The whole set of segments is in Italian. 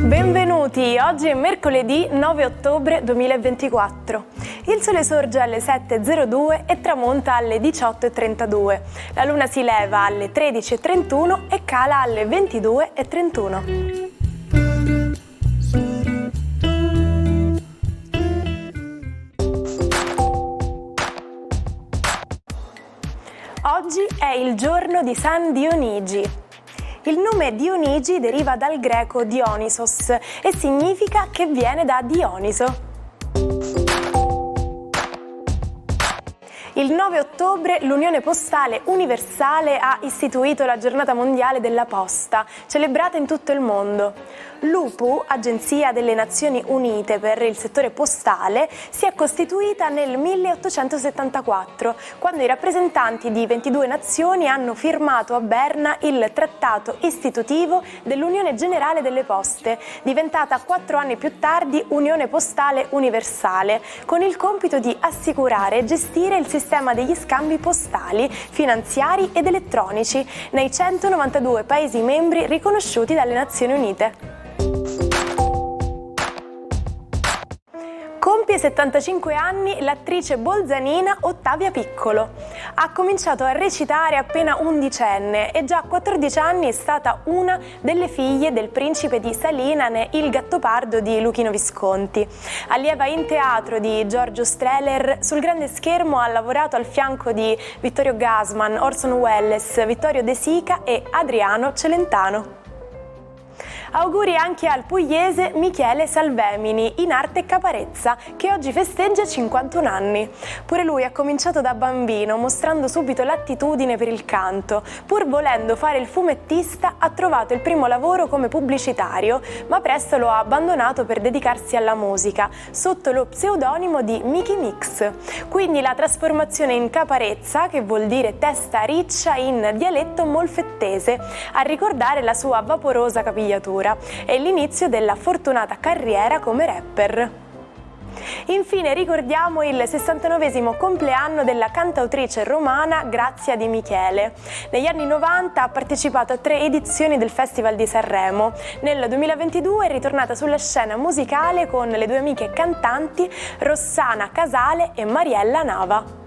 Benvenuti, oggi è mercoledì 9 ottobre 2024. Il sole sorge alle 7.02 e tramonta alle 18.32. La luna si leva alle 13.31 e cala alle 22.31. Oggi è il giorno di San Dionigi. Il nome Dionigi deriva dal greco Dionysos e significa che viene da Dioniso. Il 9 ottobre l'Unione Postale Universale ha istituito la Giornata Mondiale della Posta, celebrata in tutto il mondo. L'UPU, Agenzia delle Nazioni Unite per il settore postale, si è costituita nel 1874, quando i rappresentanti di 22 nazioni hanno firmato a Berna il trattato istitutivo dell'Unione Generale delle Poste, diventata 4 anni più tardi Unione Postale Universale, con il compito di assicurare e gestire il sistema degli scambi postali, finanziari ed elettronici nei 192 Paesi membri riconosciuti dalle Nazioni Unite. Compie 75 anni l'attrice bolzanina Ottavia Piccolo. Ha cominciato a recitare appena undicenne e già a 14 anni è stata una delle figlie del principe di Salinane, il Gattopardo di Luchino Visconti. Allieva in teatro di Giorgio Strehler, sul grande schermo ha lavorato al fianco di Vittorio Gassman, Orson Welles, Vittorio De Sica e Adriano Celentano. Auguri anche al pugliese Michele Salvemini, in arte Caparezza, che oggi festeggia 51 anni. Pure lui ha cominciato da bambino, mostrando subito l'attitudine per il canto. Pur volendo fare il fumettista, ha trovato il primo lavoro come pubblicitario, ma presto lo ha abbandonato per dedicarsi alla musica, sotto lo pseudonimo di Mickey Mix. Quindi la trasformazione in Caparezza, che vuol dire testa riccia in dialetto molfettese, a ricordare la sua vaporosa capigliatura. È l'inizio della fortunata carriera come rapper. Infine ricordiamo il 69esimo compleanno della cantautrice romana Grazia Di Michele. Negli anni 90 ha partecipato a 3 edizioni del Festival di Sanremo. Nel 2022 è ritornata sulla scena musicale con le 2 amiche cantanti Rossana Casale e Mariella Nava.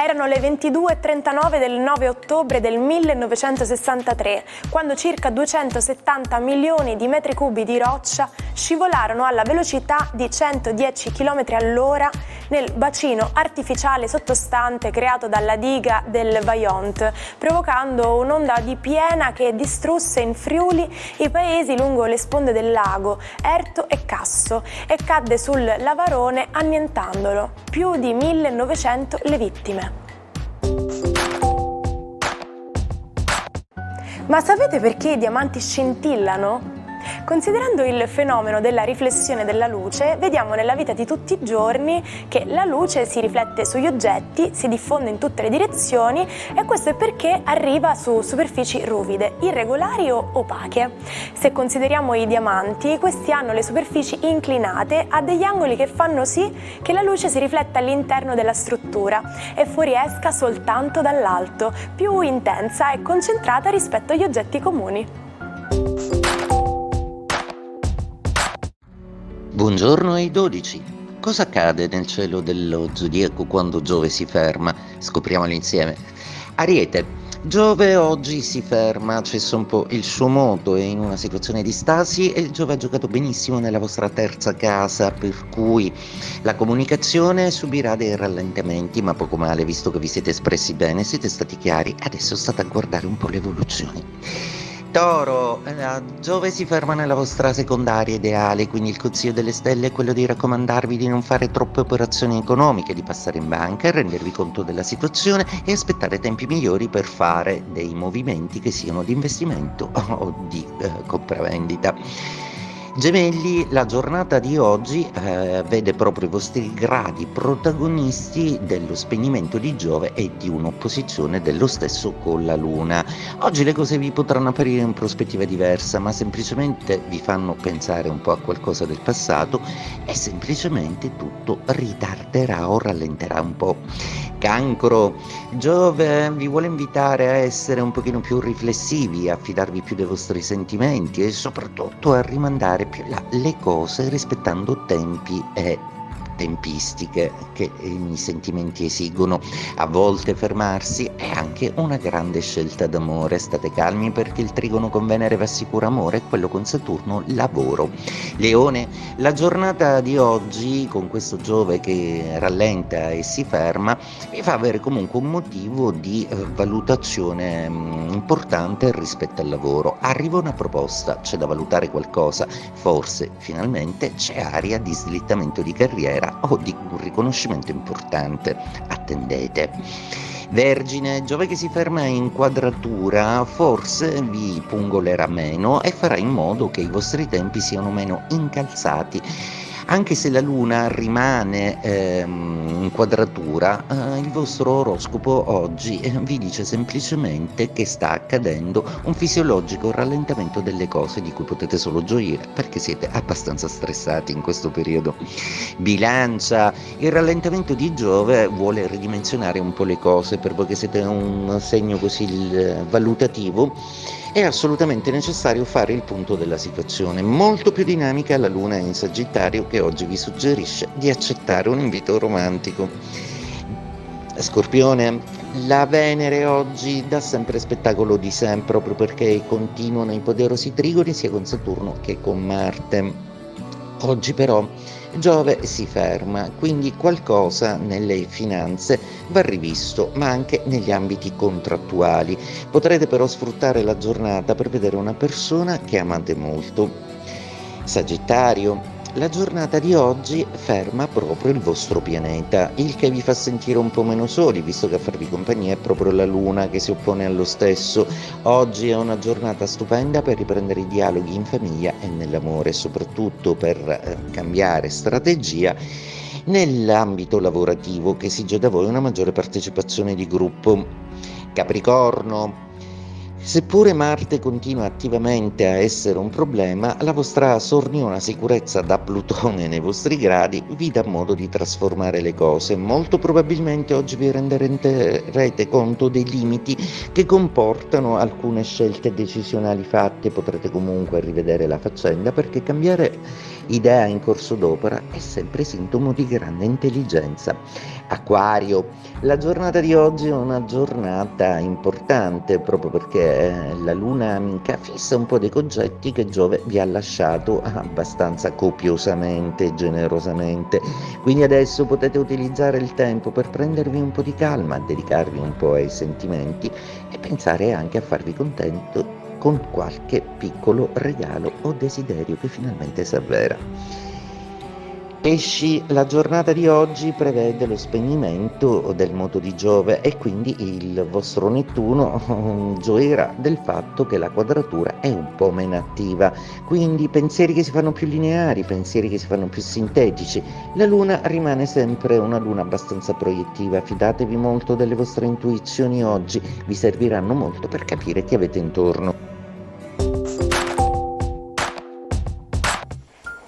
Erano le 22.39 del 9 ottobre del 1963, quando circa 270 milioni di metri cubi di roccia scivolarono alla velocità di 110 km all'ora nel bacino artificiale sottostante creato dalla diga del Vajont, provocando un'onda di piena che distrusse in Friuli i paesi lungo le sponde del lago, Erto e Casso, e cadde sul Lavarone annientandolo. Più di 1900 le vittime. Ma sapete perché i diamanti scintillano? Considerando il fenomeno della riflessione della luce, vediamo nella vita di tutti i giorni che la luce si riflette sugli oggetti, si diffonde in tutte le direzioni e questo è perché arriva su superfici ruvide, irregolari o opache. Se consideriamo i diamanti, questi hanno le superfici inclinate a degli angoli che fanno sì che la luce si rifletta all'interno della struttura e fuoriesca soltanto dall'alto, più intensa e concentrata rispetto agli oggetti comuni. Buongiorno ai 12. Cosa accade nel cielo dello zodiaco quando Giove si ferma? Scopriamolo insieme. Ariete. Giove oggi si ferma, cessa un po' il suo moto, è in una situazione di stasi e il Giove ha giocato benissimo nella vostra terza casa, per cui la comunicazione subirà dei rallentamenti, ma poco male, visto che vi siete espressi bene, siete stati chiari, adesso state a guardare un po' le evoluzioni. Toro, Giove si ferma nella vostra secondaria ideale, quindi il consiglio delle stelle è quello di raccomandarvi di non fare troppe operazioni economiche, di passare in banca, rendervi conto della situazione e aspettare tempi migliori per fare dei movimenti che siano di investimento o di compravendita. Gemelli, la giornata di oggi vede proprio i vostri gradi protagonisti dello spegnimento di Giove e di un'opposizione dello stesso con la Luna. Oggi le cose vi potranno apparire in prospettiva diversa, ma semplicemente vi fanno pensare un po' a qualcosa del passato e semplicemente tutto ritarderà o rallenterà un po'. Cancro, Giove vi vuole invitare a essere un pochino più riflessivi, a fidarvi più dei vostri sentimenti e soprattutto a rimandare più in là le cose rispettando tempi e tempistiche che i sentimenti esigono. A volte fermarsi è anche una grande scelta d'amore. State calmi perché il trigono con Venere va sicuro amore e quello con Saturno lavoro. Leone, la giornata di oggi con questo Giove che rallenta e si ferma vi fa avere comunque un motivo di valutazione importante rispetto al lavoro. Arriva una proposta, c'è da valutare qualcosa, forse finalmente c'è aria di slittamento di carriera o di un riconoscimento importante. Attendete. Vergine, Giove che si ferma in quadratura forse vi pungolerà meno e farà in modo che i vostri tempi siano meno incalzati. Anche se la Luna rimane in quadratura, il vostro oroscopo oggi vi dice semplicemente che sta accadendo un fisiologico rallentamento delle cose di cui potete solo gioire perché siete abbastanza stressati in questo periodo. Bilancia, il rallentamento di Giove vuole ridimensionare un po' le cose per voi che siete un segno così valutativo. È assolutamente necessario fare il punto della situazione. Molto più dinamica la Luna in Sagittario che oggi vi suggerisce di accettare un invito romantico. Scorpione, la Venere oggi dà sempre spettacolo di sé proprio perché continuano i poderosi trigoni sia con Saturno che con Marte. Oggi però Giove si ferma, quindi qualcosa nelle finanze va rivisto, ma anche negli ambiti contrattuali. Potrete però sfruttare la giornata per vedere una persona che amate molto. Sagittario, la giornata di oggi ferma proprio il vostro pianeta, il che vi fa sentire un po' meno soli, visto che a farvi compagnia è proprio la Luna che si oppone allo stesso. Oggi è una giornata stupenda per riprendere i dialoghi in famiglia e nell'amore, soprattutto per cambiare strategia nell'ambito lavorativo, che esige da voi una maggiore partecipazione di gruppo. Capricorno, seppure Marte continua attivamente a essere un problema, la vostra sorniona sicurezza da Plutone nei vostri gradi vi dà modo di trasformare le cose. Molto probabilmente oggi vi renderete conto dei limiti che comportano alcune scelte decisionali fatte. Potrete comunque rivedere la faccenda perché cambiare idea in corso d'opera è sempre sintomo di grande intelligenza. Acquario, la giornata di oggi è una giornata importante proprio perché la Luna amica fissa un po' dei concetti che Giove vi ha lasciato abbastanza copiosamente e generosamente. Quindi adesso potete utilizzare il tempo per prendervi un po' di calma, dedicarvi un po' ai sentimenti e pensare anche a farvi contento con qualche piccolo regalo o desiderio che finalmente si avvera. Pesci, la giornata di oggi prevede lo spegnimento del moto di Giove e quindi il vostro Nettuno gioirà del fatto che la quadratura è un po' meno attiva, quindi pensieri che si fanno più lineari, pensieri che si fanno più sintetici. La Luna rimane sempre una Luna abbastanza proiettiva, fidatevi molto delle vostre intuizioni oggi, vi serviranno molto per capire chi avete intorno.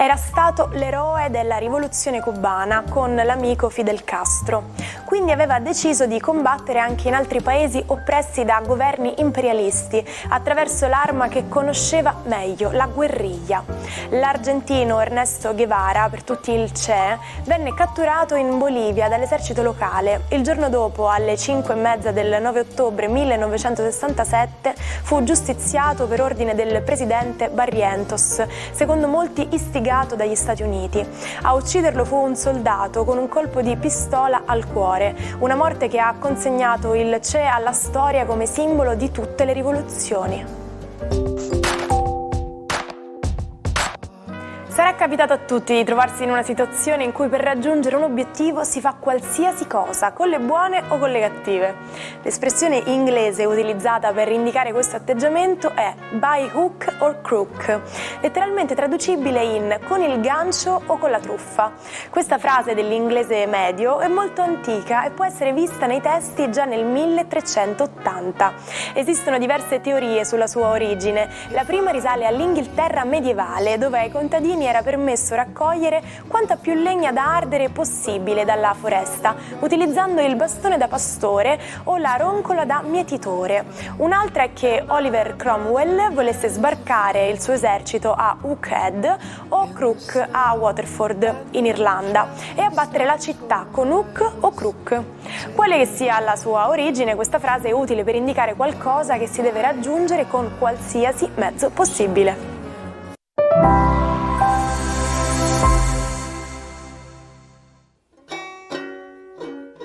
Era stato l'eroe della rivoluzione cubana con l'amico Fidel Castro, quindi aveva deciso di combattere anche in altri paesi oppressi da governi imperialisti attraverso l'arma che conosceva meglio, la guerriglia. L'argentino Ernesto Guevara, per tutti il Che, venne catturato in Bolivia dall'esercito locale. Il giorno dopo, alle 5:30 del 9 ottobre 1967, fu giustiziato per ordine del presidente Barrientos, secondo molti istigato dagli Stati Uniti. A ucciderlo fu un soldato con un colpo di pistola al cuore, una morte che ha consegnato il Che alla storia come simbolo di tutte le rivoluzioni. Sarà capitato a tutti di trovarsi in una situazione in cui per raggiungere un obiettivo si fa qualsiasi cosa, con le buone o con le cattive. L'espressione inglese utilizzata per indicare questo atteggiamento è by hook or crook, letteralmente traducibile in con il gancio o con la truffa. Questa frase dell'inglese medio è molto antica e può essere vista nei testi già nel 1380. Esistono diverse teorie sulla sua origine. La prima risale all'Inghilterra medievale, dove ai contadini era permesso raccogliere quanta più legna da ardere possibile dalla foresta, utilizzando il bastone da pastore o la roncola da mietitore. Un'altra è che Oliver Cromwell volesse sbarcare il suo esercito a Hookhead o Crook a Waterford, in Irlanda, e abbattere la città con hook o crook. Quale che sia la sua origine, questa frase è utile per indicare qualcosa che si deve raggiungere con qualsiasi mezzo possibile.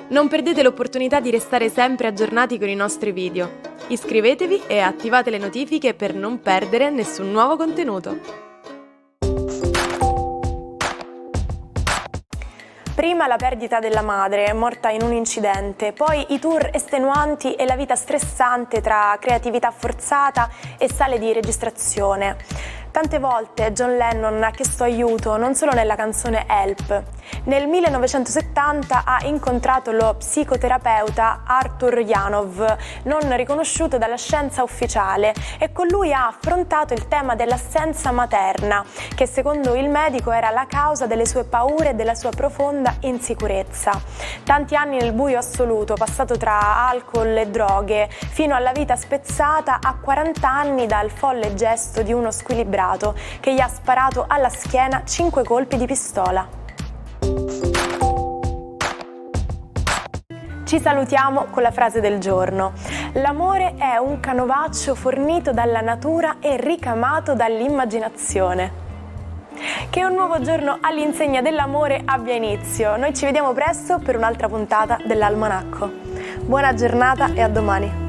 Non perdete l'opportunità di restare sempre aggiornati con i nostri video. Iscrivetevi e attivate le notifiche per non perdere nessun nuovo contenuto. Prima la perdita della madre, morta in un incidente, poi i tour estenuanti e la vita stressante tra creatività forzata e sale di registrazione. Tante volte John Lennon ha chiesto aiuto, non solo nella canzone Help. Nel 1970 ha incontrato lo psicoterapeuta Arthur Janov, non riconosciuto dalla scienza ufficiale, e con lui ha affrontato il tema dell'assenza materna, che secondo il medico era la causa delle sue paure e della sua profonda insicurezza. Tanti anni nel buio assoluto, passato tra alcol e droghe, fino alla vita spezzata a 40 anni dal folle gesto di uno squilibrato che gli ha sparato alla schiena 5 colpi di pistola. Ci salutiamo con la frase del giorno. L'amore è un canovaccio fornito dalla natura e ricamato dall'immaginazione. Che un nuovo giorno all'insegna dell'amore abbia inizio. Noi ci vediamo presto per un'altra puntata dell'Almanacco. Buona giornata e a domani.